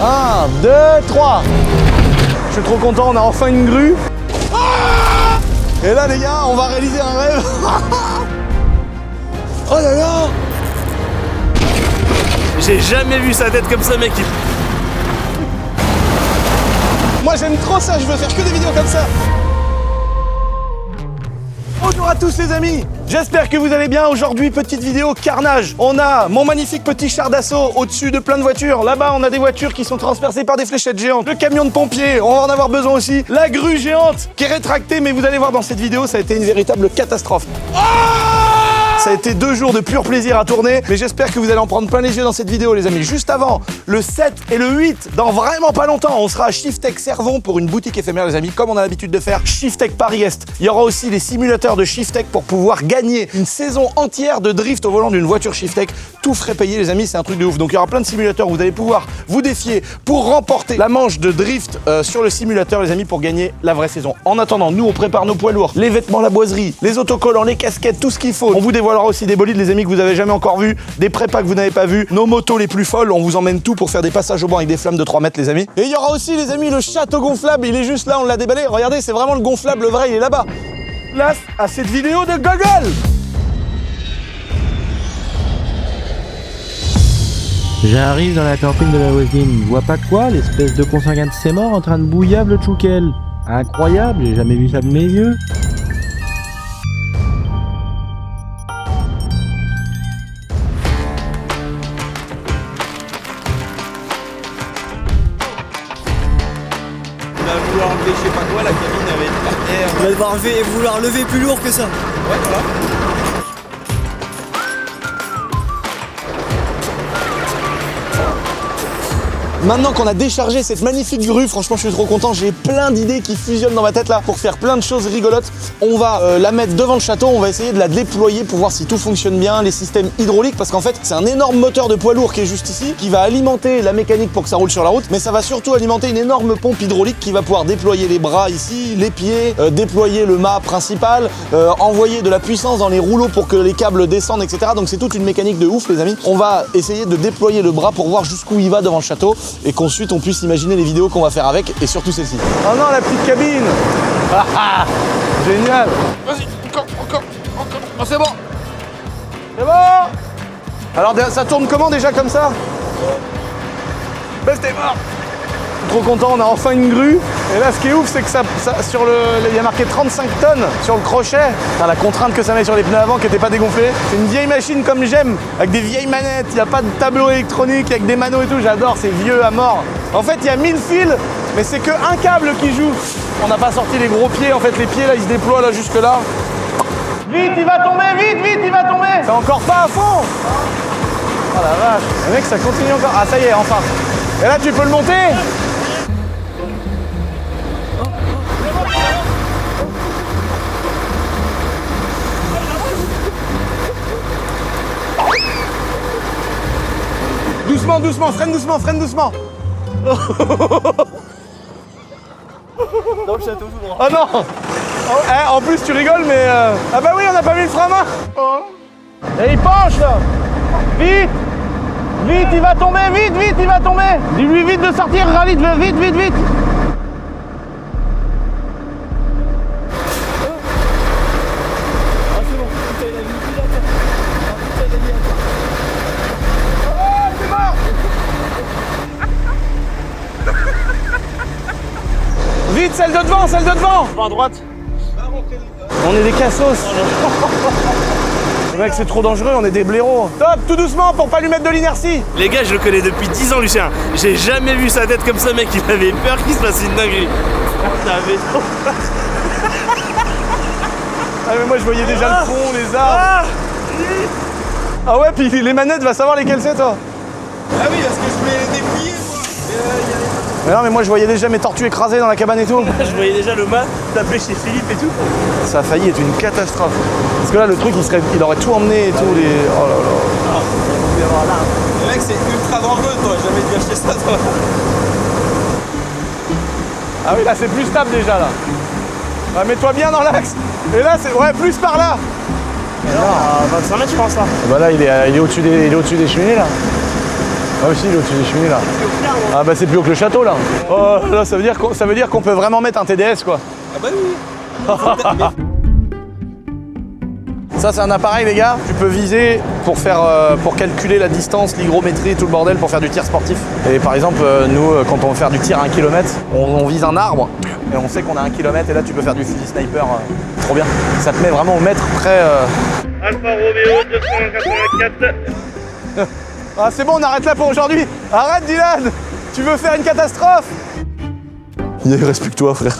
1, 2, 3. Je suis trop content, on a enfin une grue. Ah! Et là les gars, on va réaliser un rêve. Oh là là! J'ai jamais vu sa tête comme ça, mec. Moi j'aime trop ça, je veux faire que des vidéos comme ça. Bonjour à tous les amis, j'espère que vous allez bien. Aujourd'hui, petite vidéo carnage. On a mon magnifique petit char d'assaut au-dessus de plein de voitures. Là-bas, on a des voitures qui sont transpercées par des fléchettes géantes. Le camion de pompiers, on va en avoir besoin aussi. La grue géante qui est rétractée, mais vous allez voir dans cette vidéo, ça a été une véritable catastrophe. Ça a été 2 jours de pur plaisir à tourner, mais j'espère que vous allez en prendre plein les yeux dans cette vidéo, les amis. Juste avant, le 7 et le 8, dans vraiment pas longtemps, on sera à Shiftech Servon pour une boutique éphémère, les amis, comme on a l'habitude de faire. Shiftech Paris-Est. Il y aura aussi les simulateurs de Shiftech pour pouvoir gagner une saison entière de drift au volant d'une voiture Shiftech. Tout frais payé, les amis, c'est un truc de ouf. Donc il y aura plein de simulateurs où vous allez pouvoir vous défier pour remporter la manche de drift sur le simulateur, les amis, pour gagner la vraie saison. En attendant, nous, on prépare nos poids lourds, les vêtements, la boiserie, les autocollants, les casquettes, tout ce qu'il faut. On vous dévoilera aussi des bolides, les amis, que vous avez jamais encore vus, des prépas que vous n'avez pas vus, nos motos les plus folles. On vous emmène tout pour faire des passages au banc avec des flammes de 3 mètres, les amis. Et il y aura aussi, les amis, le château gonflable. Il est juste là, on l'a déballé. Regardez, c'est vraiment le gonflable, le vrai, il est là-bas. Place à cette vidéo de Gogol. J'arrive dans la campine de la voisine, vois pas quoi, l'espèce de consanguin de ses morts en train de bouillable le tchoukel. Incroyable, j'ai jamais vu ça de mes yeux. Il va vouloir enlever je sais pas quoi, la cabine avait été par terre. Il va devoir vouloir lever plus lourd que ça. Ouais, voilà. Maintenant qu'on a déchargé cette magnifique grue, franchement je suis trop content, j'ai plein d'idées qui fusionnent dans ma tête là pour faire plein de choses rigolotes. On va la mettre devant le château, on va essayer de la déployer pour voir si tout fonctionne bien, les systèmes hydrauliques, parce qu'en fait c'est un énorme moteur de poids lourd qui est juste ici, qui va alimenter la mécanique pour que ça roule sur la route, mais ça va surtout alimenter une énorme pompe hydraulique qui va pouvoir déployer les bras ici, les pieds, déployer le mât principal, envoyer de la puissance dans les rouleaux pour que les câbles descendent, etc. Donc c'est toute une mécanique de ouf, les amis. On va essayer de déployer le bras pour voir jusqu'où il va devant le château, et qu'ensuite on puisse imaginer les vidéos qu'on va faire avec, et surtout celle-ci. Oh non, la petite cabine. Génial. Vas-y, encore. Oh, c'est bon. C'est bon. Alors ça tourne comment déjà comme ça? Ben c'était mort. Trop content, on a enfin une grue. Et là ce qui est ouf, c'est que ça sur il y a marqué 35 tonnes sur le crochet. Enfin, la contrainte que ça met sur les pneus avant qui n'étaient pas dégonflés. C'est une vieille machine comme j'aime, avec des vieilles manettes, il n'y a pas de tableau électronique, avec des manos et tout, j'adore, c'est vieux à mort. En fait il y a 1000 fils, mais c'est qu'un câble qui joue. On n'a pas sorti les gros pieds, en fait les pieds là ils se déploient là jusque là. Vite, il va tomber, vite, il va tomber. C'est encore pas à fond. Oh la vache. Le mec ça continue encore. Ah ça y est, enfin. Et là tu peux le monter. Doucement, freine doucement. Dans le château tout droit. Oh non. En plus tu rigoles mais... Ah bah oui, on n'a pas mis le frein à main. Et il penche là. Vite, il va tomber, vite, il va tomber. Dis-lui vite de sortir, ralite-le, vite. Ah c'est bon, putain, il a mis plus la Vite, celle de devant. Pas à droite. On est des cassos. Mec, c'est trop dangereux, on est des blaireaux. Top, tout doucement pour pas lui mettre de l'inertie. Les gars, je le connais depuis 10 ans, Lucien. J'ai jamais vu sa tête comme ça, mec. Il avait peur qu'il se passe une dinguerie. Ça avait trop peur. Ah mais moi je voyais déjà le pont, les arbres. Ah ouais, puis les manettes, va savoir lesquelles c'est toi. Ah oui, parce que je voulais les déplier, moi. Mais non mais moi je voyais déjà mes tortues écrasées dans la cabane et tout. Je voyais déjà le mât taper chez Philippe et tout. Ça a failli être une catastrophe. Parce que là le truc il aurait tout emmené et tout les... Oh là là. Le mec, c'est ultra dangereux, toi. J'ai jamais dû acheter ça, toi. Ah oui, là c'est plus stable déjà là. Ouais, mets-toi bien dans l'axe. Et là c'est... Ouais, plus par là. À 25 mètres, je pense, là. Bah là il est au-dessus des cheminées là. Ah aussi, l'au-dessus des cheminées là. Ah bah c'est plus haut que le château là. Oh là, ça veut dire qu'on peut vraiment mettre un TDS quoi. Ah bah oui. Ça c'est un appareil les gars, tu peux viser pour calculer la distance, l'hygrométrie, tout le bordel pour faire du tir sportif. Et par exemple nous quand on veut faire du tir à 1 km, on vise un arbre et on sait qu'on a 1 km et là tu peux faire du fusil sniper, trop bien. Ça te met vraiment au mètre près. Alfa Romeo 284. Ah c'est bon, on arrête là pour aujourd'hui. Arrête Dylan, tu veux faire une catastrophe. Il reste plus que toi frère.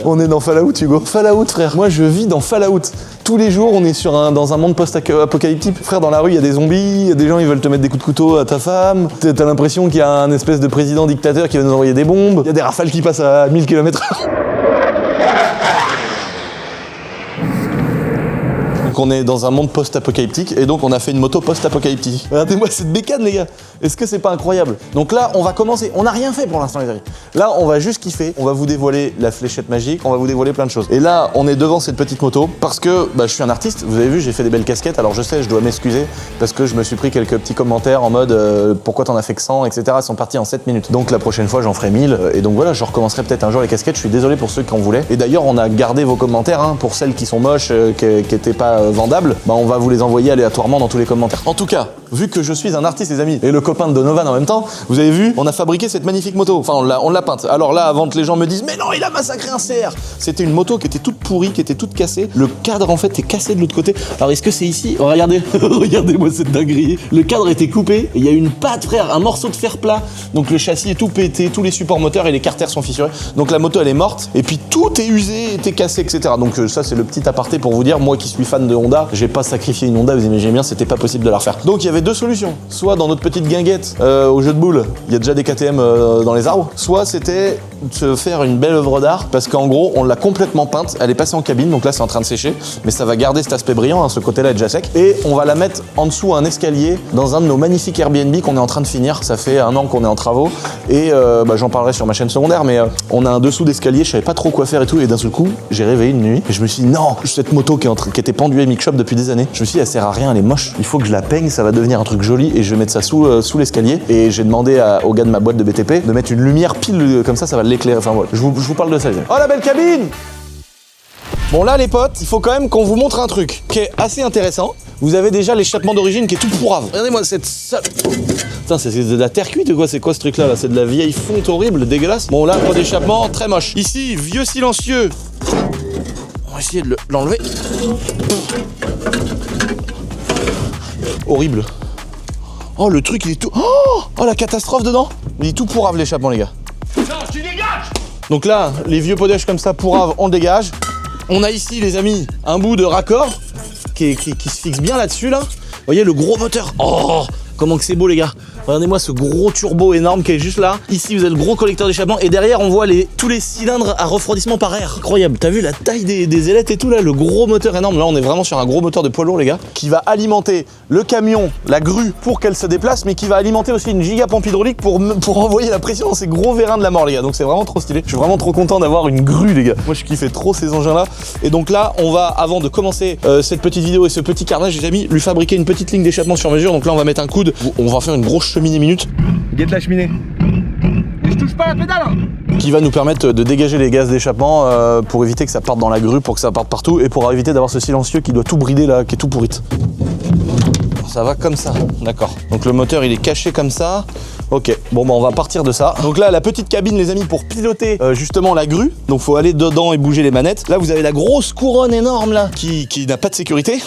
On est dans Fallout Hugo. Fallout frère. Moi je vis dans Fallout. Tous les jours on est dans un monde post-apocalyptique. Frère, dans la rue il y a des zombies, il y a des gens ils veulent te mettre des coups de couteau à ta femme. T'as l'impression qu'il y a un espèce de président dictateur qui va nous envoyer des bombes. Il y a des rafales qui passent à 1000 km/h. Donc on est dans un monde post-apocalyptique et donc on a fait une moto post-apocalyptique. Regardez-moi cette bécane les gars. Est-ce que c'est pas incroyable? Donc là on va commencer. On n'a rien fait pour l'instant les amis. Là on va juste kiffer. On va vous dévoiler la fléchette magique. On va vous dévoiler plein de choses. Et là on est devant cette petite moto parce que je suis un artiste. Vous avez vu, j'ai fait des belles casquettes. Alors je sais, je dois m'excuser parce que je me suis pris quelques petits commentaires en mode pourquoi t'en as fait que 100, etc. Elles sont parties en 7 minutes. Donc la prochaine fois j'en ferai 1000. Et donc voilà, je recommencerai peut-être un jour les casquettes. Je suis désolé pour ceux qui en voulaient. Et d'ailleurs on a gardé vos commentaires pour celles qui sont moches, qui étaient pas vendables. On va vous les envoyer aléatoirement dans tous les commentaires. En tout cas, vu que je suis un artiste les amis, et le copain de Donovan en même temps, vous avez vu, on a fabriqué cette magnifique moto. Enfin, on l'a peinte. Alors là, avant que les gens me disent, mais non, il a massacré un CR. C'était une moto qui était toute pourrie, qui était toute cassée. Le cadre, en fait, est cassé de l'autre côté. Alors, est-ce que c'est ici? Oh, regardez, regardez-moi cette dinguerie. Le cadre était coupé, et il y a une patte, frère, un morceau de fer plat. Donc le châssis est tout pété, tous les supports moteurs et les carters sont fissurés. Donc la moto, elle est morte. Et puis tout est usé, était cassé, etc. Donc ça, c'est le petit aparté pour vous dire, moi qui suis fan de Honda, j'ai pas sacrifié une Honda, vous imaginez bien, c'était pas possible de la refaire. Donc il y avait deux solutions. Soit dans notre petite guinguette au jeu de boules, il y a déjà des KTM dans les arbres. Soit c'était de se faire une belle œuvre d'art parce qu'en gros on l'a complètement peinte, elle est passée en cabine, donc là c'est en train de sécher, mais ça va garder cet aspect brillant, ce côté-là est déjà sec. Et on va la mettre en dessous à un escalier dans un de nos magnifiques Airbnb qu'on est en train de finir. Ça fait 1 an qu'on est en travaux et j'en parlerai sur ma chaîne secondaire, mais on a un dessous d'escalier, je savais pas trop quoi faire et tout, et d'un seul coup j'ai réveillé une nuit et je me suis dit non, cette moto qui était pendue à Mix Shop depuis des années, je me suis dit elle sert à rien, elle est moche, il faut que je la peigne, ça va devenir un truc joli et je vais mettre ça sous l'escalier. Et j'ai demandé au gars de ma boîte de BTP de mettre une lumière pile comme ça va l'éclairer. Enfin voilà, je vous parle de ça les amis. Oh la belle cabine! Bon là les potes, il faut quand même qu'on vous montre un truc qui est assez intéressant. Vous avez déjà l'échappement d'origine qui est tout pourrave. Regardez-moi cette salle. Putain, c'est de la terre cuite ou quoi? C'est quoi ce truc là, c'est de la vieille fonte horrible, dégueulasse. Bon là, pas d'échappement, très moche. Ici, vieux silencieux. On va essayer de l'enlever. Horrible. Oh le truc il est tout... Oh la catastrophe dedans. Il est tout pourrave l'échappement les gars. Non, tu dégages. Donc là, les vieux podages comme ça pourrave, on le dégage. On a ici les amis, un bout de raccord qui se fixe bien là-dessus là. Vous voyez le gros moteur. Oh comment que c'est beau les gars. Regardez-moi ce gros turbo énorme qui est juste là. Ici vous avez le gros collecteur d'échappement et derrière on voit tous les cylindres à refroidissement par air. Incroyable, t'as vu la taille des ailettes et tout là, le gros moteur énorme. Là on est vraiment sur un gros moteur de poids lourd les gars, qui va alimenter le camion, la grue pour qu'elle se déplace, mais qui va alimenter aussi une giga pompe hydraulique pour envoyer la pression dans ces gros vérins de la mort les gars. Donc c'est vraiment trop stylé. Je suis vraiment trop content d'avoir une grue les gars. Moi je kiffais trop ces engins là. Et donc là on va, avant de commencer cette petite vidéo et ce petit carnage les amis, lui fabriquer une petite ligne d'échappement sur mesure. Donc là on va mettre un coude, on va faire une grosse cheminée minute. Guette la cheminée. Et je touche pas la pédale hein. Qui va nous permettre de dégager les gaz d'échappement pour éviter que ça parte dans la grue, pour que ça parte partout et pour éviter d'avoir ce silencieux qui doit tout brider là, qui est tout pourrite. Ça va comme ça, d'accord. Donc le moteur il est caché comme ça. Ok, bon bah on va partir de ça. Donc là la petite cabine les amis pour piloter justement la grue. Donc faut aller dedans et bouger les manettes. Là vous avez la grosse couronne énorme là qui n'a pas de sécurité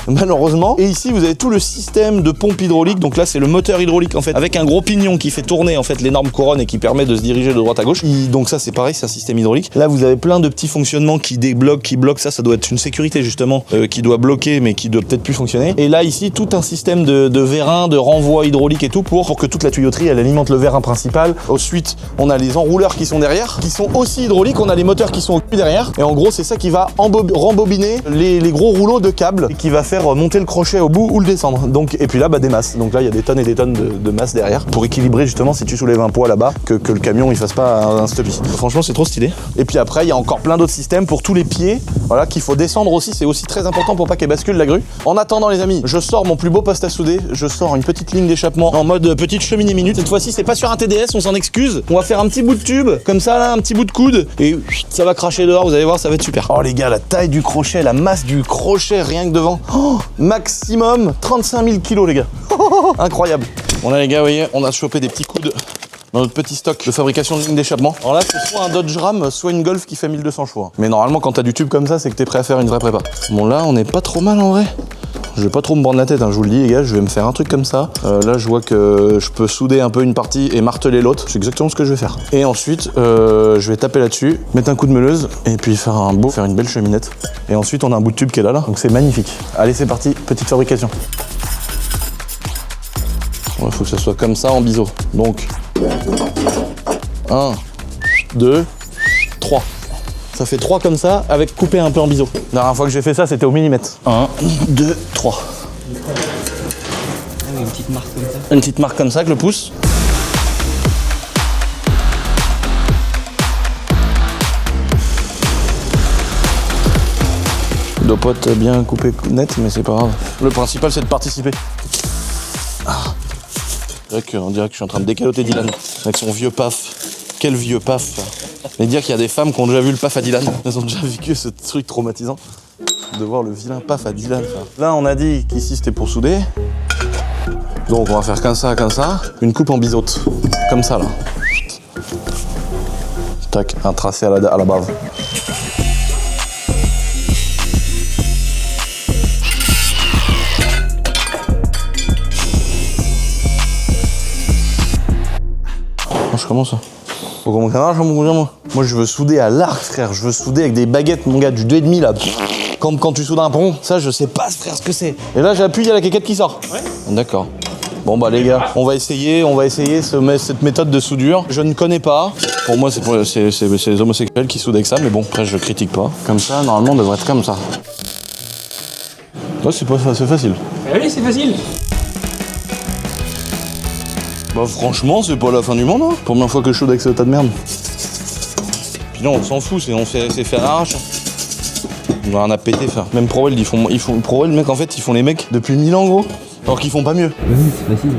malheureusement. Et ici vous avez tout le système de pompe hydraulique. Donc là c'est le moteur hydraulique en fait avec un gros pignon qui fait tourner en fait l'énorme couronne et qui permet de se diriger de droite à gauche. Donc ça c'est pareil, c'est un système hydraulique. Là vous avez plein de petits fonctionnements qui débloquent, qui bloquent. Ça doit être une sécurité justement qui doit bloquer mais qui doit peut-être plus fonctionner. Et là ici tout un système de vérins, de renvoi hydraulique et tout pour que toute la tuyauterie, elle alimente le vérin principal. Ensuite, on a les enrouleurs qui sont derrière, qui sont aussi hydrauliques. On a les moteurs qui sont au cul derrière. Et en gros, c'est ça qui va rembobiner les gros rouleaux de câbles et qui va faire monter le crochet au bout ou le descendre. Donc, et puis là, des masses. Donc là, il y a des tonnes et des tonnes de masses derrière pour équilibrer justement si tu soulèves un poids là-bas, que le camion il fasse pas un stoppie. Franchement, c'est trop stylé. Et puis après, il y a encore plein d'autres systèmes pour tous les pieds, voilà, qu'il faut descendre aussi. C'est aussi très important pour pas qu'elle bascule la grue. En attendant, les amis, je sors mon plus beau poste à souder. Je sors une petite ligne d'échappement en mode petite cheminée minute. Cette fois-ci, c'est pas sur un TDS, on s'en excuse. On va faire un petit bout de tube, comme ça là, un petit bout de coude, et ça va cracher dehors. Vous allez voir, ça va être super. Oh les gars, la taille du crochet, la masse du crochet rien que devant. Oh, maximum 35 000 kilos, les gars. Incroyable. Bon là les gars, vous voyez, on a chopé des petits coudes dans notre petit stock de fabrication de ligne d'échappement. Alors là, c'est soit un Dodge Ram, soit une Golf qui fait 1200 chevaux. Mais normalement, quand t'as du tube comme ça, c'est que t'es prêt à faire une vraie prépa. Bon là, on est pas trop mal en vrai. Je vais pas trop me prendre la tête, hein, je vous le dis les gars, je vais me faire un truc comme ça. Là, je vois que je peux souder un peu une partie et marteler l'autre. C'est exactement ce que je vais faire. Et ensuite, je vais taper là-dessus, mettre un coup de meuleuse et puis faire une belle cheminette. Et ensuite, on a un bout de tube qui est là. Donc c'est magnifique. Allez, c'est parti, petite fabrication. Il faut que ça soit comme ça en biseau. Donc, 1, 2, 3. Ça fait 3 comme ça, avec coupé un peu en biseau. La dernière fois que j'ai fait ça, c'était au millimètre. 1, 2, 3. Une petite marque comme ça. Une petite marque comme ça avec le pouce. Il doit pas être bien coupé net, mais c'est pas grave. Le principal, c'est de participer. On dirait que je suis en train de décaloter Dylan avec son vieux paf. Quel vieux paf. Mais dire qu'il y a des femmes qui ont déjà vu le paf à Dylan. Elles ont déjà vécu ce truc traumatisant de voir le vilain paf à Dylan. Là, on a dit qu'ici c'était pour souder. Donc on va faire comme ça. Une coupe en biseaute. Comme ça là. Tac, un tracé à la bave. Je commence. Faut qu'on m'encarage, moi je veux souder à l'arc, frère. Je veux souder avec des baguettes, mon gars, du 2,5 là. Quand tu soudes un pont, ça je sais pas, frère, ce que c'est. Et là j'appuie, il y a la quéquette qui sort. Ouais. D'accord. Bon bah les gars, on va essayer cette méthode de soudure. Je ne connais pas. Pour moi c'est les homosexuels qui soudent avec ça, mais bon, après je critique pas. Comme ça, normalement on devrait être comme ça. Ouais, c'est facile. Oui, c'est facile. Bah franchement, c'est pas la fin du monde, hein. Première fois que je soude avec ce tas de merde. Puis non, on s'en fout, c'est fait à l'arrache. On en a pété, frère. Même ProWeld, ProWeld, mec, en fait, ils font les mecs depuis 1000 ans, gros. Alors qu'ils font pas mieux. Oui, c'est facile.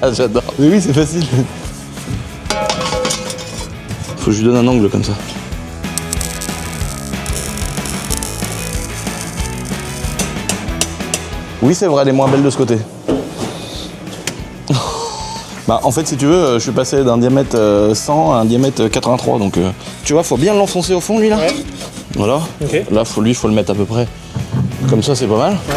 Ah, j'adore. Mais oui, c'est facile. Faut que je lui donne un angle comme ça. Oui, c'est vrai, elle est moins belle de ce côté. Bah, en fait, si tu veux, je suis passé d'un diamètre 100 à un diamètre 83, donc tu vois, faut bien l'enfoncer au fond, lui, là. Ouais. Voilà. Okay. Là, faut le mettre à peu près comme ça, c'est pas mal. Ouais.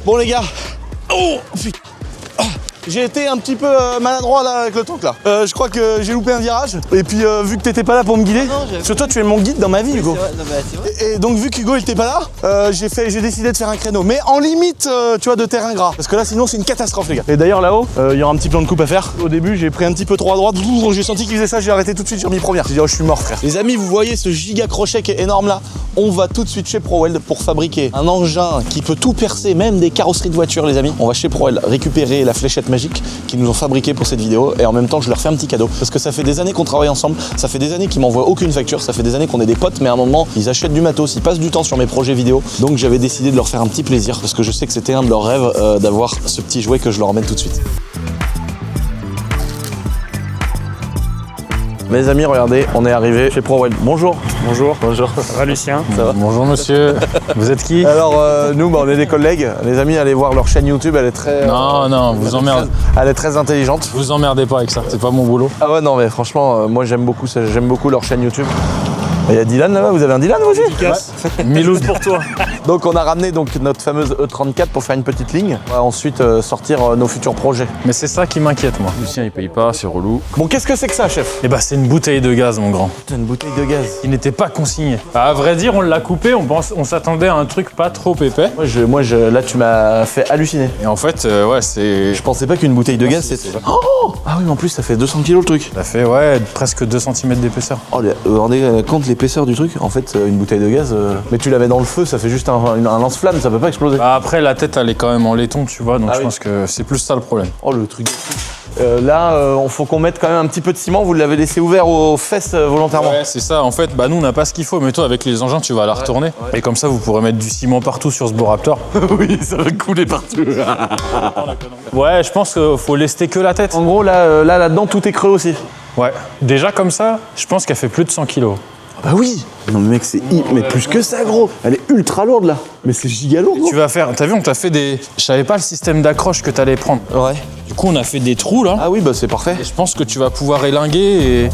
Bon les gars, oh putain, j'ai été un petit peu maladroit là avec le truc là. Je crois que j'ai loupé un virage. Et puis vu que t'étais pas là pour me guider, parce que toi tu es mon guide dans ma vie, Hugo. C'est vrai. Et donc vu qu'Hugo il était pas là, j'ai décidé de faire un créneau, mais en limite, tu vois, de terrain gras. Parce que là sinon c'est une catastrophe les gars. Et d'ailleurs là-haut, il y aura un petit plan de coupe à faire. Au début j'ai pris un petit peu trop à droite, j'ai senti qu'il faisait ça, j'ai arrêté tout de suite, j'ai remis première. J'ai dit oh je suis mort frère. Les amis, vous voyez ce giga crochet qui est énorme là. On va tout de suite chez ProWeld pour fabriquer un engin qui peut tout percer, même des carrosseries de voitures les amis. On va chez ProWeld récupérer la fléchette magique qu'ils nous ont fabriquée pour cette vidéo et en même temps je leur fais un petit cadeau. Parce que ça fait des années qu'on travaille ensemble, ça fait des années qu'ils m'envoient aucune facture, ça fait des années qu'on est des potes, mais à un moment ils achètent du matos, ils passent du temps sur mes projets vidéo. Donc j'avais décidé de leur faire un petit plaisir parce que je sais que c'était un de leurs rêves d'avoir ce petit jouet que je leur emmène tout de suite. Mes amis, regardez, on est arrivé chez ProWeld. Bonjour. Bonjour. Bonjour. Ça va Lucien? Ça va? Bonjour monsieur. Vous êtes qui? Alors nous, on est des collègues. Les amis, allez voir leur chaîne YouTube, elle est très... Non, vous emmerdez. Elle est très intelligente. Vous emmerdez pas avec ça, c'est pas mon boulot. Ah ouais, non mais franchement, moi j'aime beaucoup leur chaîne YouTube. Il y a Dylan là-bas, vous avez un Dylan vous aussi? Milouz pour toi. Donc on a ramené donc notre fameuse E34 pour faire une petite ligne. On va ensuite sortir nos futurs projets. Mais c'est ça qui m'inquiète, moi. Lucien, il paye pas, c'est relou. Bon, qu'est-ce que c'est que ça, chef? Eh bah, c'est une bouteille de gaz, mon grand. Putain, une bouteille de gaz. Il n'était pas consigné. À vrai dire, on l'a coupé, on s'attendait à un truc pas trop épais. Là tu m'as fait halluciner. Et en fait, ouais, c'est... Je pensais pas qu'une bouteille de gaz c'était... Oh ah oui, mais en plus ça fait 200 kilos le truc. Ça fait, ouais, presque 2 cm d'épaisseur. Oh, vous vous rendez compte l'épaisseur du truc? En fait, une bouteille de gaz... Mais tu la mets dans le feu, ça fait juste un lance-flamme, ça peut pas exploser. Bah après, la tête, elle est quand même en laiton, tu vois, donc Ah je oui. pense que c'est plus ça le problème. Oh le truc. Là, faut qu'on mette quand même un petit peu de ciment. Vous l'avez laissé ouvert aux fesses volontairement. Ouais, c'est ça. En fait, bah nous, on n'a pas ce qu'il faut, mais toi, avec les engins, tu vas la retourner. Et comme ça, vous pourrez mettre du ciment partout sur ce beau Raptor. Oui, ça va couler partout. Ouais, je pense qu'il faut lester que la tête. En gros, là-dedans, tout est creux aussi. Ouais. Déjà comme ça, je pense qu'elle fait plus de 100 kilos. Bah oui. Non mais mec, mais plus que ça, gros. Elle est ultra lourde là. Mais c'est giga lourd. Tu vas faire... T'as vu, on t'a fait des... Je savais pas le système d'accroche que t'allais prendre. Ouais. Du coup, on a fait des trous, là. Ah oui, bah c'est parfait. Et je pense que tu vas pouvoir élinguer et...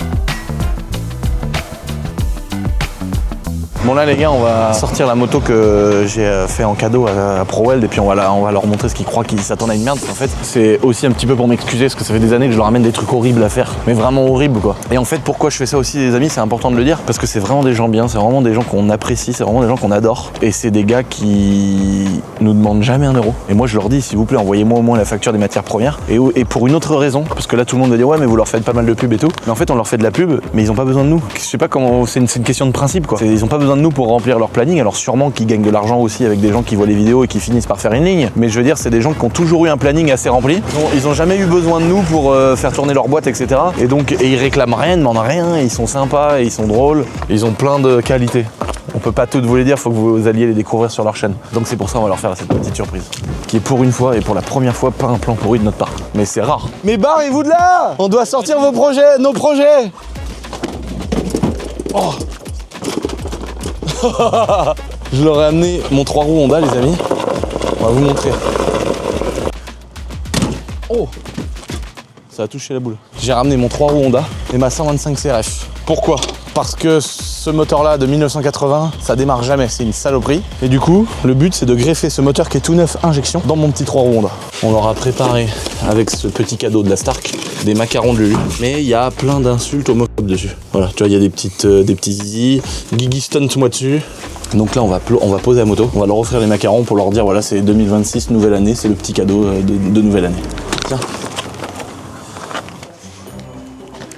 Bon là les gars, on va sortir la moto que j'ai fait en cadeau à ProWeld et puis on va leur montrer ce qu'ils croient qu'ils s'attendent à une merde. En fait, c'est aussi un petit peu pour m'excuser parce que ça fait des années que je leur amène des trucs horribles à faire, mais vraiment horribles quoi. Et en fait, pourquoi je fais ça aussi les amis, c'est important de le dire parce que c'est vraiment des gens bien, c'est vraiment des gens qu'on apprécie, c'est vraiment des gens qu'on adore et c'est des gars qui nous demandent jamais 1 euro. Et moi je leur dis s'il vous plaît, envoyez-moi au moins la facture des matières premières et pour une autre raison, parce que là tout le monde va dire ouais mais vous leur faites pas mal de pub et tout, mais en fait on leur fait de la pub, mais ils ont pas besoin de nous. Je sais pas comment, c'est une question de principe quoi. Ils ont pas besoin de nous pour remplir leur planning, alors sûrement qu'ils gagnent de l'argent aussi avec des gens qui voient les vidéos et qui finissent par faire une ligne, mais je veux dire c'est des gens qui ont toujours eu un planning assez rempli, ils ont jamais eu besoin de nous pour faire tourner leur boîte etc. Et donc ils réclament rien, ils demandent rien, ils sont sympas, ils sont drôles, ils ont plein de qualités. On peut pas toutes vous les dire, faut que vous alliez les découvrir sur leur chaîne. Donc c'est pour ça on va leur faire cette petite surprise. Qui est pour une fois et pour la première fois pas un plan pourri de notre part. Mais c'est rare. Mais barrez-vous de là! On doit sortir vos projets, nos projets! Oh. Je leur ai amené mon 3 roues Honda les amis. On va vous montrer. Oh! Ça a touché la boule. J'ai ramené mon 3 roues Honda et ma 125 CRF. Pourquoi? Parce que ce moteur-là de 1980, ça démarre jamais, c'est une saloperie. Et du coup, le but c'est de greffer ce moteur qui est tout neuf injection dans mon petit 3 roues Honda. On leur a préparé, avec ce petit cadeau de la Stark, des macarons de Lulu. Mais il y a plein d'insultes homophobes dessus. Voilà, tu vois, il y a des petits zizi, Guigui stunt-moi dessus. Donc là, on va poser la moto, on va leur offrir les macarons pour leur dire voilà, c'est 2026, nouvelle année, c'est le petit cadeau de nouvelle année. Tiens.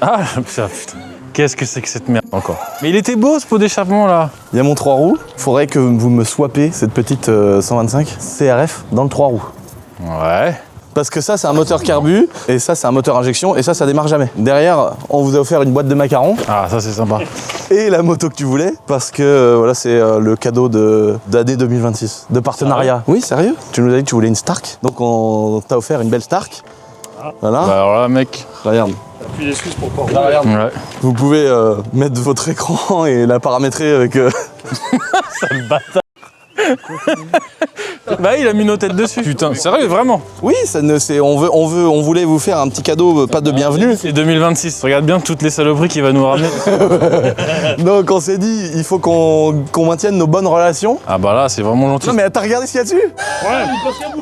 Ah, putain. Qu'est-ce que c'est que cette merde encore? Mais il était beau ce pot d'échappement là. Il y a mon 3 roues, faudrait que vous me swappez cette petite 125 CRF dans le 3 roues. Ouais. Parce que ça c'est un moteur carbu, et ça c'est un moteur injection, et ça démarre jamais. Derrière, on vous a offert une boîte de macarons. Ah, ça c'est sympa. Et la moto que tu voulais, parce que voilà, c'est le cadeau d'année 2026, de partenariat. Oui, sérieux? Tu nous as dit que tu voulais une Stark, donc on t'a offert une belle Stark. Voilà. Bah alors là, mec. Regarde. Plus d'excuses pour pas Là, regarde. Ouais. Vous pouvez mettre votre écran et la paramétrer avec... Sale bâtard. Bah il a mis nos têtes dessus. Putain, sérieux, vraiment. Oui, on voulait vous faire un petit cadeau, pas de bienvenue. C'est 2026. Regarde bien toutes les saloperies qu'il va nous ramener. Donc on s'est dit, il faut qu'on maintienne nos bonnes relations. Ah bah là, c'est vraiment gentil. Non mais t'as regardé ce qu'il y a dessus? Ouais, il passe à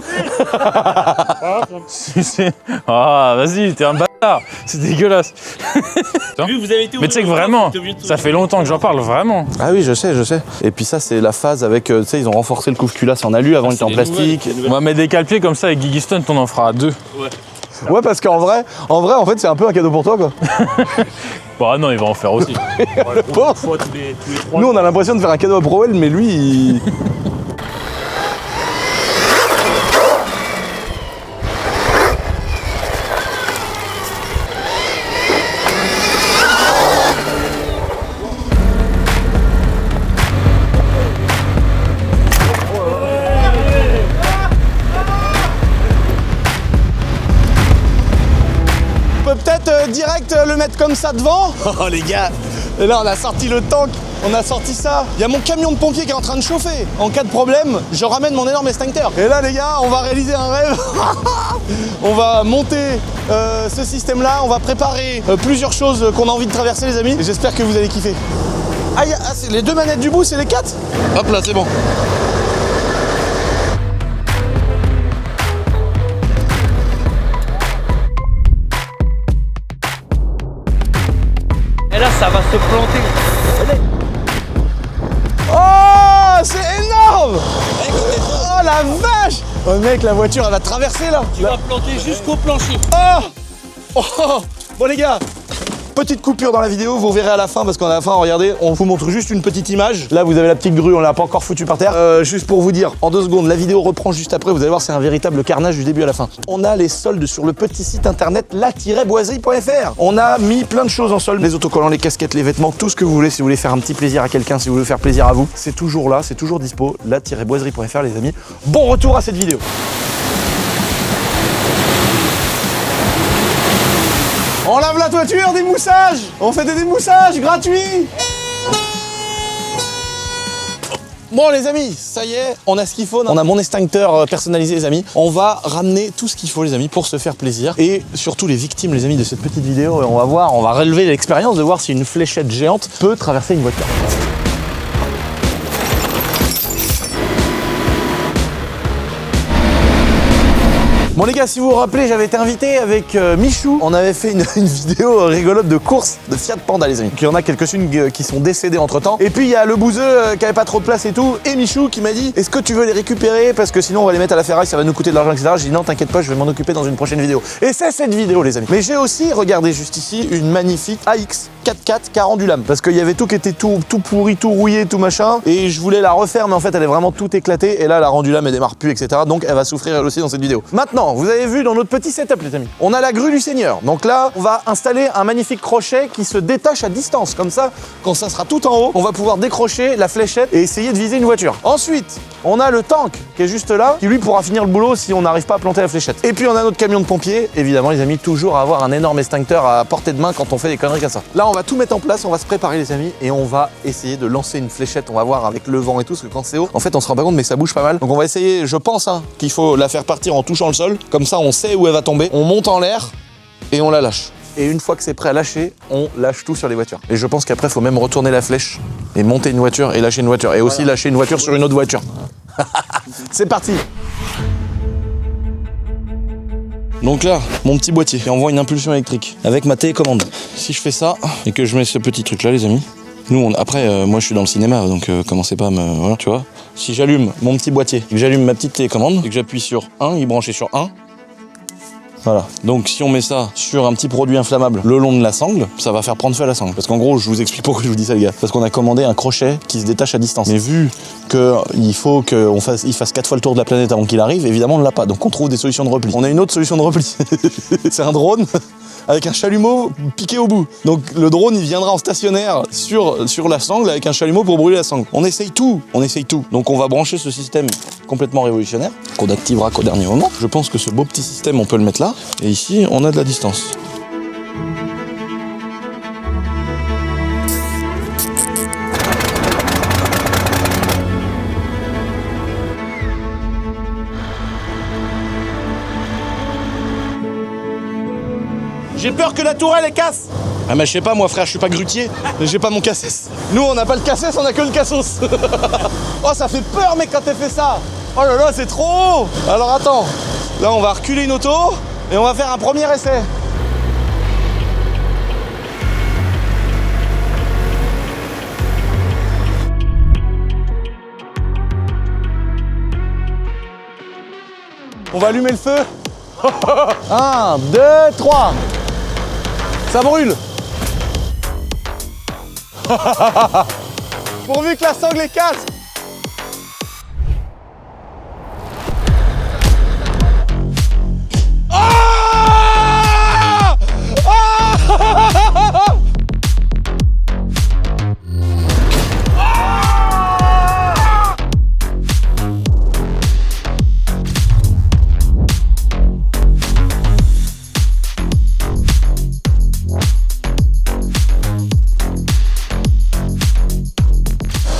bouffer. Ah, vas-y, t'es un bâtard. C'est dégueulasse. Vu que vous avez été Mais tu sais que vraiment, ça fait longtemps que j'en parle, vraiment. Ah oui, je sais. Et puis ça, c'est la phase avec, tu sais, ils ont renforcé le couve culasse en alu, avant il était en plastique. On va mettre des cale-pieds comme ça avec Guigui Stunt, on en fera 2. Ouais, parce qu'en vrai, en fait, c'est un peu un cadeau pour toi, quoi. Bah non, il va en faire aussi. Le pauvre. Tous les 3. Nous, on a l'impression de faire un cadeau à ProWeld, mais lui, il... Peut-être direct le mettre comme ça devant. Oh les gars. Et là on a sorti le tank, on a sorti ça. Il y a mon camion de pompier qui est en train de chauffer. En cas de problème, je ramène mon énorme extincteur. Et là les gars, on va réaliser un rêve. On va monter ce système là, on va préparer plusieurs choses qu'on a envie de traverser les amis. Et j'espère que vous allez kiffer. Les deux manettes du bout, c'est les 4? Hop là, c'est bon. Et là, ça va se planter. Oh, c'est énorme! Oh la vache! Oh mec, la voiture, elle va traverser là. Tu vas planter jusqu'au plancher. Oh, oh. Bon les gars, petite coupure dans la vidéo, vous verrez à la fin, parce qu'à la fin, regardez, on vous montre juste une petite image. Là, vous avez la petite grue, on l'a pas encore foutue par terre. Juste pour vous dire, en 2 secondes, la vidéo reprend juste après, vous allez voir, c'est un véritable carnage du début à la fin. On a les soldes sur le petit site internet la-boiserie.fr. On a mis plein de choses en solde, les autocollants, les casquettes, les vêtements, tout ce que vous voulez, si vous voulez faire un petit plaisir à quelqu'un, si vous voulez faire plaisir à vous, c'est toujours là, c'est toujours dispo, la-boiserie.fr les amis. Bon retour à cette vidéo. On lave la toiture, des moussages. On fait des démoussages gratuits. Bon les amis, ça y est, on a ce qu'il faut, on a mon extincteur personnalisé les amis. On va ramener tout ce qu'il faut les amis pour se faire plaisir. Et surtout les victimes les amis de cette petite vidéo, on va voir, on va relever l'expérience de voir si une fléchette géante peut traverser une voiture. Bon les gars, si vous vous rappelez, j'avais été invité avec Michou. On avait fait une vidéo rigolote de course de Fiat Panda les amis. Il y en a quelques-unes qui sont décédées entre temps. Et puis il y a le bouseux qui avait pas trop de place et tout. Et Michou qui m'a dit, est-ce que tu veux les récupérer? Parce que sinon on va les mettre à la ferraille, ça va nous coûter de l'argent, etc. J'ai dit non, t'inquiète pas, je vais m'en occuper dans une prochaine vidéo. Et c'est cette vidéo les amis. Mais j'ai aussi, regardez juste ici, une magnifique AX 4x4 qui a rendu l'âme. Parce qu'il y avait tout qui était tout pourri, tout rouillé, tout machin. Et je voulais la refaire, mais en fait elle est vraiment tout éclatée. Et là, elle a rendu l'âme, elle démarre plus, etc. Donc elle va souffrir elle aussi dans cette vidéo. Maintenant, vous avez vu dans notre petit setup les amis, on a la grue du Seigneur. Donc là, on va installer un magnifique crochet qui se détache à distance. Comme ça, quand ça sera tout en haut, on va pouvoir décrocher la fléchette et essayer de viser une voiture. Ensuite, on a le tank qui est juste là, qui lui pourra finir le boulot si on n'arrive pas à planter la fléchette. Et puis on a notre camion de pompier, évidemment les amis, toujours à avoir un énorme extincteur à portée de main quand on fait des conneries comme ça. Là, on va tout mettre en place, on va se préparer les amis et on va essayer de lancer une fléchette. On va voir avec le vent et tout, parce que quand c'est haut, en fait on se rend pas compte mais ça bouge pas mal. Donc on va essayer, je pense qu'il faut la faire partir en touchant le sol, comme ça on sait où elle va tomber. On monte en l'air et on la lâche. Et une fois que c'est prêt à lâcher, on lâche tout sur les voitures. Et je pense qu'après, il faut même retourner la flèche et monter une voiture et lâcher une voiture. Et aussi lâcher une voiture sur une autre voiture. C'est parti. Donc là, mon petit boîtier qui envoie une impulsion électrique avec ma télécommande. Si je fais ça et que je mets ce petit truc là, les amis, nous, après, moi je suis dans le cinéma, donc commencez pas à me... Voilà, tu vois. Si j'allume mon petit boîtier, que j'allume ma petite télécommande et que j'appuie sur 1, il est branché sur 1. Voilà, donc si on met ça sur un petit produit inflammable le long de la sangle, ça va faire prendre feu à la sangle. Parce qu'en gros, je vous explique pourquoi je vous dis ça les gars. Parce qu'on a commandé un crochet qui se détache à distance. Mais vu qu'il faut qu'il fasse 4 fois le tour de la planète avant qu'il arrive, évidemment on ne l'a pas. Donc on trouve des solutions de repli. On a une autre solution de repli. C'est un drone avec un chalumeau piqué au bout. Donc le drone il viendra en stationnaire sur la sangle avec un chalumeau pour brûler la sangle. On essaye tout. Donc on va brancher ce système complètement révolutionnaire qu'on activera qu'au dernier moment. Je pense que ce beau petit système on peut le mettre là. Et ici on a de la distance. J'ai peur que la tourelle elle casse. Ah mais je sais pas moi frère, je suis pas grutier, j'ai pas mon cassis. Nous on n'a pas le cassis, on a que le cassos. Oh ça fait peur mec quand t'as fait ça. Oh là là c'est trop haut. Alors attends, là on va reculer une auto et on va faire un premier essai. On va allumer le feu. 1, 2, 3. Ça brûle. Pourvu que la sangle est casse. Ah ah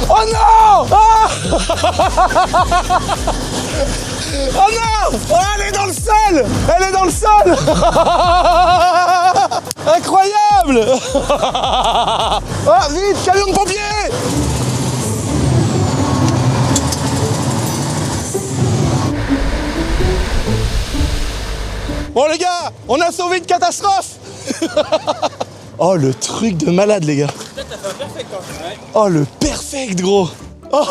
oh non! Ah oh non! Oh, elle est dans le sol! Elle est dans le sol! Incroyable. Oh, vite, camion de pompiers. Bon les gars, on a sauvé une catastrophe. Oh le truc de malade les gars. Oh le perfect gros. Oh,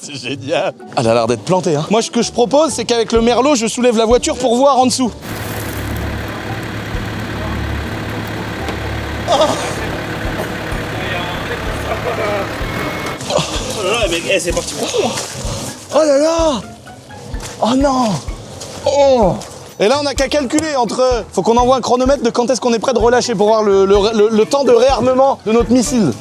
c'est génial. Ah, elle a l'air d'être plantée hein. Moi ce que je propose c'est qu'avec le merlot je soulève la voiture pour voir en dessous. Oh là là, mec, c'est parti profond. Oh là là. Oh non. Oh. Et là on a qu'à calculer entre... Faut qu'on envoie un chronomètre de quand est-ce qu'on est prêt de relâcher pour voir le temps de réarmement de notre missile.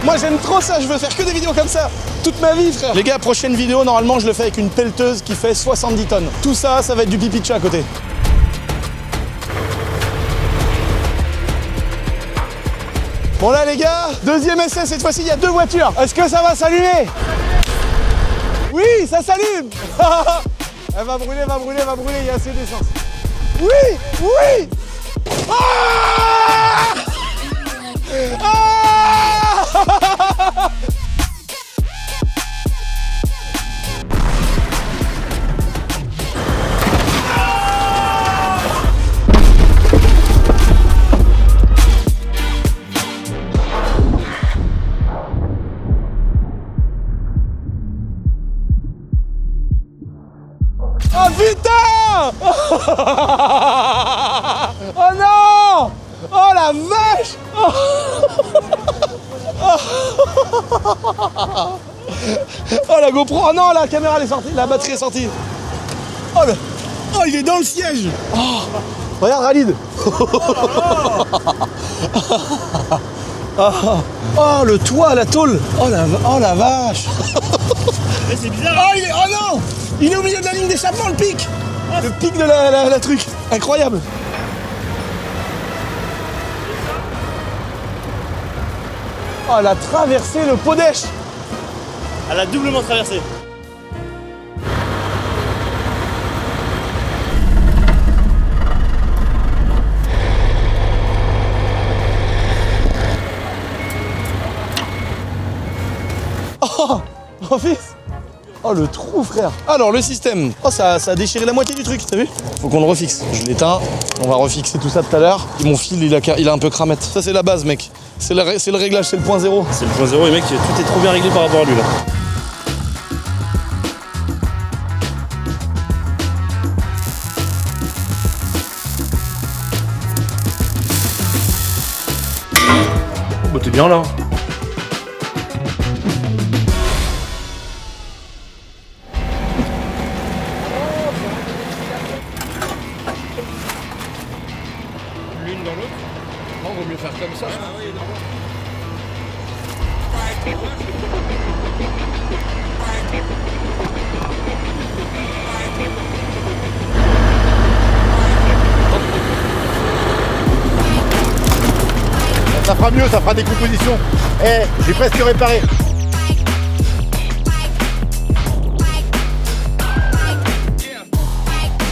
Moi j'aime trop ça, je veux faire que des vidéos comme ça, toute ma vie frère. Les gars, prochaine vidéo, normalement je le fais avec une pelleteuse qui fait 70 tonnes. Tout ça, ça va être du pipi de chat à côté. Bon là les gars, deuxième essai, cette fois-ci il y a 2 voitures. Est-ce que ça va s'allumer? Oui, ça s'allume. Elle va brûler, il y a assez d'essence. Oui, oui. Ah, oh putain. Oh non. Oh la vache. Oh la GoPro. Oh non, la caméra elle est sortie, la batterie est sortie. Oh, oh il est dans le siège. Oh. Regarde Khalid. Oh le toit, la tôle. Oh la vache. C'est bizarre. Oh, oh non. Il est au milieu de la ligne d'échappement, le pic. Le pic de la truc. Incroyable. Oh, elle a traversé le Podèche. Elle a doublement traversé. Oh fils. Oh le trou frère. Alors le système. Oh ça a déchiré la moitié du truc, t'as vu? Faut qu'on le refixe. Je l'éteins. On va refixer tout ça tout à l'heure. Mon fil il a un peu cramette. Ça c'est la base mec. C'est le réglage, c'est le point zéro. C'est le point zéro et mec, tout est trop bien réglé par rapport à lui là. Bah t'es bien là. L'une dans l'autre. Non, vaut mieux faire comme ça. Ça fera mieux, ça fera des compositions. Eh, j'ai presque réparé.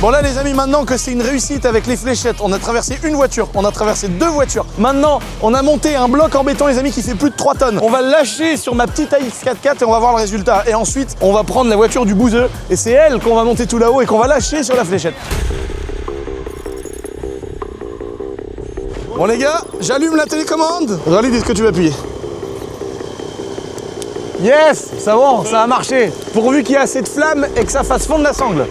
Bon là les amis, maintenant que c'est une réussite avec les fléchettes, on a traversé une voiture, on a traversé 2 voitures. Maintenant, on a monté un bloc en béton les amis qui fait plus de 3 tonnes. On va le lâcher sur ma petite AX44 et on va voir le résultat. Et ensuite, on va prendre la voiture du bouseux et c'est elle qu'on va monter tout là-haut et qu'on va lâcher sur la fléchette. Bon les gars, j'allume la télécommande. Khalid, est-ce que tu vas appuyer? Yes, ça va, ça a marché. Pourvu qu'il y ait assez de flammes et que ça fasse fondre la sangle.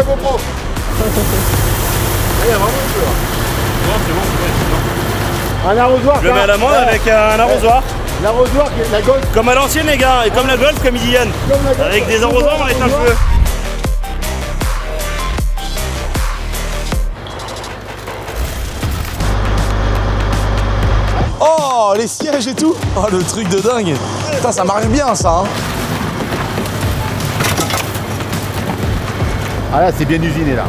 GoPro. Il y a vraiment un peu là. Non, c'est bon, c'est bon. Un arrosoir. Je le mets à l'amende avec un arrosoir. L'arrosoir, la Golf. Comme à l'ancienne, les gars, et comme la Golf, comme il dit Yann. Comme la Golf. Avec des arrosoirs, on éteint le feu. Oh, les sièges et tout. Oh, le truc de dingue. Putain, ça marche bien, ça. Hein. Ah là, c'est bien usiné là.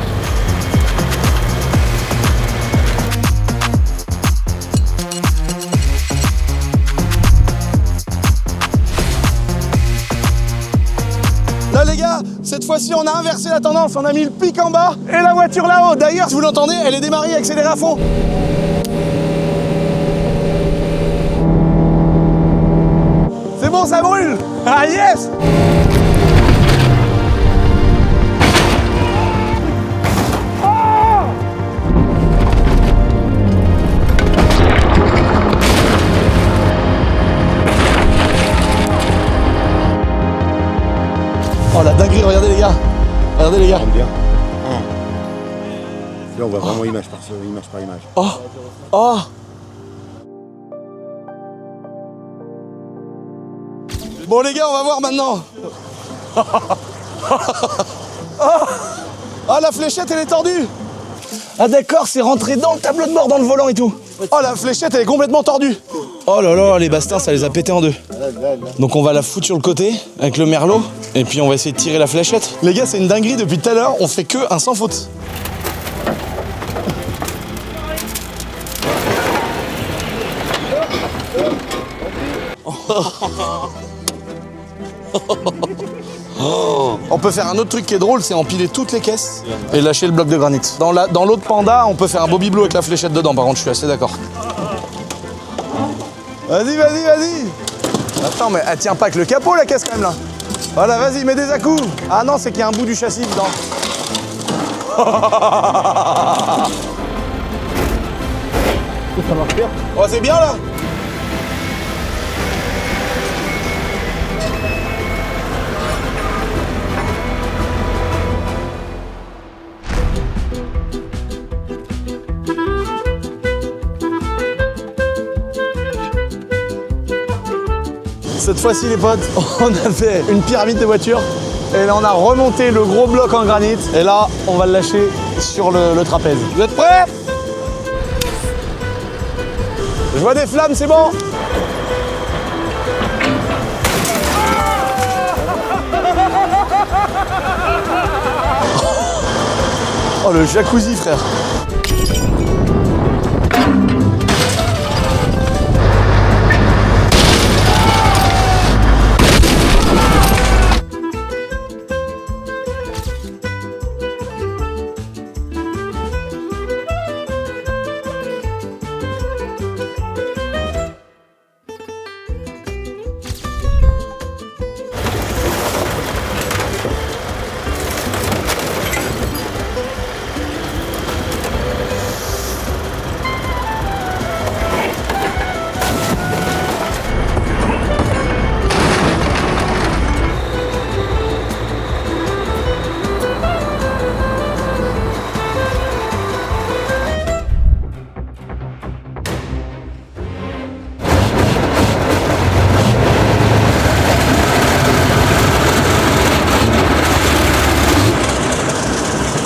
Là, les gars, cette fois-ci, on a inversé la tendance. On a mis le pic en bas et la voiture là-haut. D'ailleurs, si vous l'entendez, elle est démarrée, accélérée à fond. C'est bon, ça brûle. Ah, yes. Oh la dinguerie, regardez les gars. Regardez les gars. Bien. Là, on voit vraiment image par image. Oh. Oh. Bon les gars, on va voir maintenant. Oh, la fléchette, elle est tordue. Ah d'accord, c'est rentré dans le tableau de bord, dans le volant et tout. Oh, la fléchette, elle est complètement tordue. Oh là là, les bastins, ça les a pétés en deux. Donc on va la foutre sur le côté avec le merlot et puis on va essayer de tirer la fléchette. Les gars, c'est une dinguerie, depuis tout à l'heure, on fait que un sans faute. On peut faire un autre truc qui est drôle, c'est empiler toutes les caisses et lâcher le bloc de granit. Dans l'autre Panda, on peut faire un Bobby Blue avec la fléchette dedans, par contre je suis assez d'accord. Vas-y, vas-y, vas-y. Attends, mais elle tient pas avec le capot la caisse quand même là. Voilà, vas-y, mets des à-coups. Ah non, c'est qu'il y a un bout du châssis dedans. Ça marche bien. Oh, c'est bien là. Cette fois-ci les potes, on a fait une pyramide de voitures et là on a remonté le gros bloc en granit et là on va le lâcher sur le trapèze. Vous êtes prêts? Je vois des flammes, c'est bon? Oh le jacuzzi frère.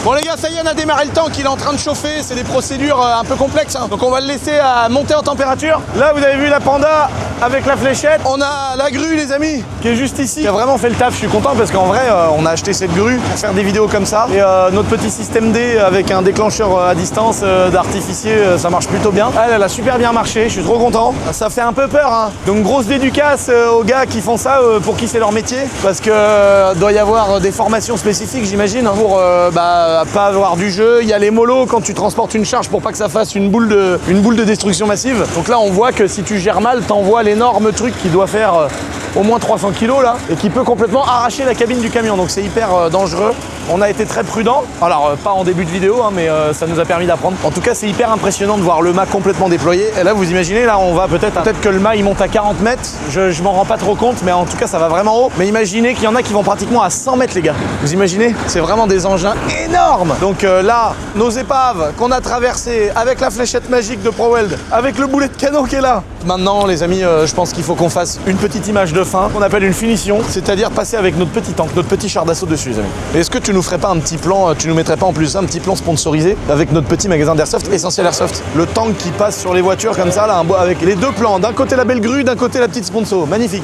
Bon les gars, ça y est, on a démarré le tank, il est en train de chauffer, c'est des procédures un peu complexes, hein. Donc on va le laisser monter en température. Là vous avez vu la Panda avec la fléchette. On a la grue les amis, qui est juste ici, qui a vraiment fait le taf, je suis content parce qu'en vrai on a acheté cette grue pour faire des vidéos comme ça. Et notre petit système D avec un déclencheur à distance d'artificier, ça marche plutôt bien. Elle a super bien marché, je suis trop content. Ça fait un peu peur, hein. Donc grosse dédicace aux gars qui font ça, pour qui c'est leur métier. Parce que doit y avoir des formations spécifiques j'imagine, hein, pour pas avoir du jeu. Il y a les molos quand tu transportes une charge pour pas que ça fasse une boule de destruction massive. Donc là on voit que si tu gères mal, t'envoies l'énorme truc qui doit faire au moins 300 kg là, et qui peut complètement arracher la cabine du camion. Donc c'est hyper dangereux. On a été très prudent. Alors pas en début de vidéo, hein, mais ça nous a permis d'apprendre. En tout cas, c'est hyper impressionnant de voir le mât complètement déployé. Et là, vous imaginez, là, on va peut-être que le mât il monte à 40 mètres. Je m'en rends pas trop compte, mais en tout cas, ça va vraiment haut. Mais imaginez qu'il y en a qui vont pratiquement à 100 mètres, les gars. Vous imaginez? C'est vraiment des engins énormes. Donc là, nos épaves qu'on a traversées avec la fléchette magique de ProWeld, avec le boulet de canon qui est là. Maintenant, les amis, je pense qu'il faut qu'on fasse une petite image de fin qu'on appelle une finition, c'est-à-dire passer avec notre petit tank, notre petit char d'assaut dessus, les amis. Est-ce que tu nous ferais pas un petit plan, tu nous mettrais pas en plus un petit plan sponsorisé avec notre petit magasin d'Airsoft, Essentiel Airsoft? Le tank qui passe sur les voitures comme ça, là, avec les deux plans, d'un côté la belle grue, d'un côté la petite sponsor. Magnifique.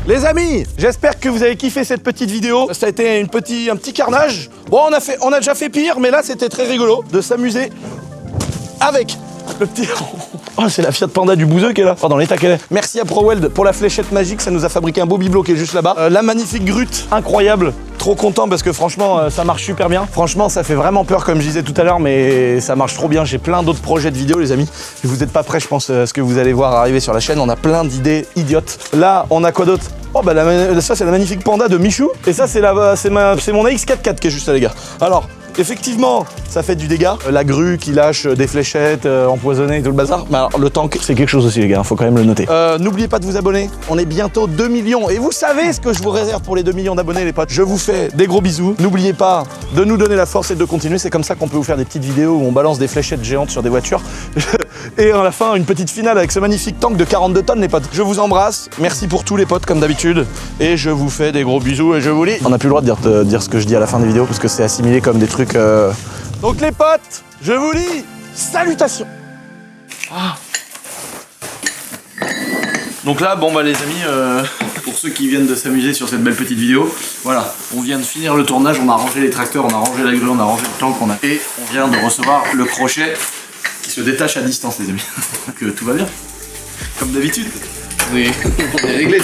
Les amis, j'espère que vous avez kiffé cette petite vidéo. Ça a été un petit carnage. Bon, on a déjà fait pire, mais là c'était très rigolo de s'amuser avec le petit... Oh, c'est la Fiat Panda du Bouzeux qui est là. Enfin, dans l'état qu'elle est. Merci à ProWeld pour la fléchette magique. Ça nous a fabriqué un beau bibelot qui est juste là-bas. La magnifique grute, incroyable. Trop content parce que franchement, ça marche super bien. Franchement, ça fait vraiment peur comme je disais tout à l'heure, mais ça marche trop bien. J'ai plein d'autres projets de vidéos, les amis. Vous n'êtes pas prêts, je pense, à ce que vous allez voir arriver sur la chaîne. On a plein d'idées idiotes. Là, on a quoi d'autre? Oh bah ça c'est la magnifique Panda de Michou. Et ça c'est mon AX44 qui est juste là, les gars. Alors, effectivement, ça fait du dégât. La grue qui lâche des fléchettes empoisonnées et tout le bazar. Mais alors, le tank, c'est quelque chose aussi, les gars. Faut quand même le noter. N'oubliez pas de vous abonner. On est bientôt 2 millions. Et vous savez ce que je vous réserve pour les 2 millions d'abonnés, les potes. Je vous fais des gros bisous. N'oubliez pas de nous donner la force et de continuer. C'est comme ça qu'on peut vous faire des petites vidéos où on balance des fléchettes géantes sur des voitures. Et à la fin, une petite finale avec ce magnifique tank de 42 tonnes, les potes. Je vous embrasse. Merci pour tous les potes, comme d'habitude. Et je vous fais des gros bisous et je vous lis. On n'a plus le droit de dire ce que je dis à la fin des vidéos parce que c'est assimilé comme des trucs... Donc les potes, je vous lis, salutations. Donc là, bon bah les amis, pour ceux qui viennent de s'amuser sur cette belle petite vidéo, voilà, on vient de finir le tournage, on a rangé les tracteurs, on a rangé la grue, on a rangé le tank, et on vient de recevoir le crochet qui se détache à distance, les amis. Donc tout va bien, comme d'habitude, on est réglé.